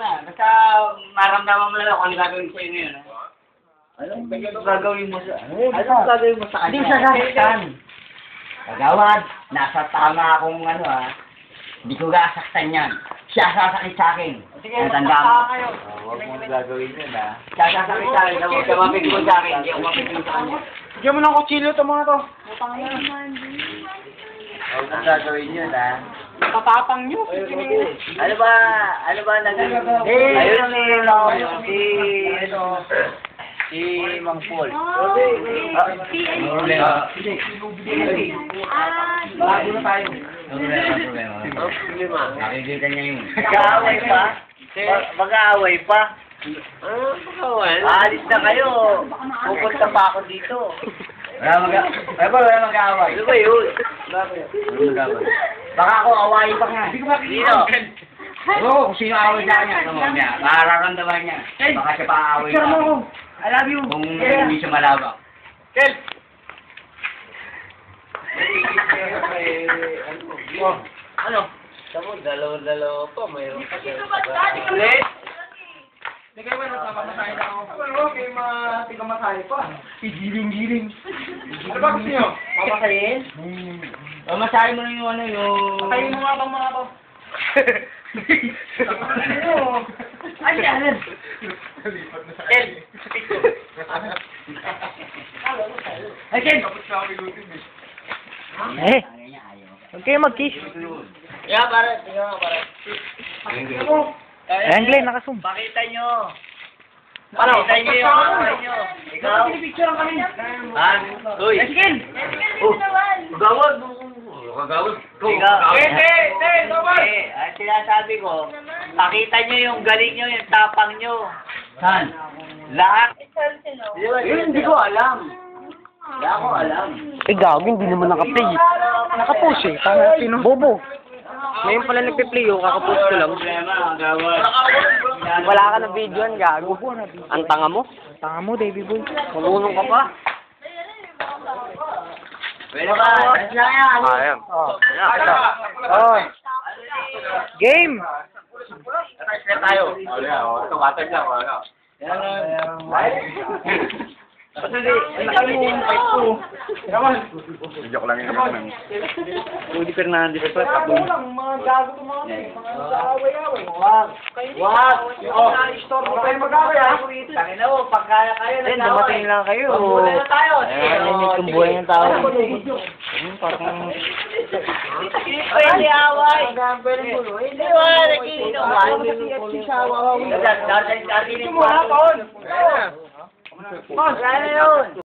na. Basta maramdaman mo lang kung ano gagawin sa'yo ngayon. Anong gagawin mo sa... Anong gagawin mo sa kanya? Hindi siya sasaktan. Kagawad, nasa tama akong hindi ko sasaktan yan. Siya sasakit sa akin. Ang tanda mo. Huwag mo gagawin yun, ha? Siya sasakit sa akin. Huwag ka mapigil sa akin. Hindi ako mapigil sa kanya. Bigyan mo ng kutsilyo ito mga to. Huwag mo gagawin yun, ha? Tatapang nyo. Ano ba naging... Ayun si Mang Paul. Bago na tayo. Problema. Nakikita niya yun. Mag-aaway pa? Mag-aaway pa? Alis na kayo. Pupunta pa ako dito. Wala mag-aaway. Ano ba yun? Baka ako awayin pa nga. Sino? Oo, kung sino away sa kanya. Mararamdaman niya. Baka siya pa-aaway sa akin. I love you. Kung hindi siya malabak. Kel! Ano? Tamo, dalawa pa. Mayroon pa. Ulit? Hindi kayo ba nagpapamasahe na ako? Ano, kayo matigamatahe pa. Giling-giling. Ano ba gusto nyo? Papasahin? Masahin mo na yung yung... Patayin mo nga bang mga to? Ay, Alan! Kel! Ay, Kel! Huwag kayo mag-kiss. Yeah, para. Ayan, Glenn, nakasum. Pakita nyo. Pakita nyo yung ano nyo. Ikaw? Picture ang kami. Uy. Ay, Kel! Gawad. Kagawad. Ikaw. Ang sinasabi ko, pakita nyo yung galing nyo, yung tapang nyo. Saan? Lahat. Yun, hindi ko alam. Hindi ako alam. Gago, hindi naman naka-play. Naka-push eh. Para sino? Bobo. Ngayon pala nagpe-play oh, kaka-push ko lang. Gawad. Wala ka na videoan, gago. Ang tanga mo? Tanga mo, Davey boy. Malunong ka pa. Pwede ba? Ayan. Oh. Game! Tapos tayo. Tumatag lang. Joke lang yun. Rudy Fernandez pa. Mga gago ito mga mag-away-away. Wag! Store mo kayo mag-away ha? Tangin na mo, pagkaya kayo. Dumating lang kayo. Muna na tayo. Narinig kong buhay ng tao. Parang... Hindi pwede away. Hindi wala nakikinuman. Dati mo ha, Paul. Wala na yun.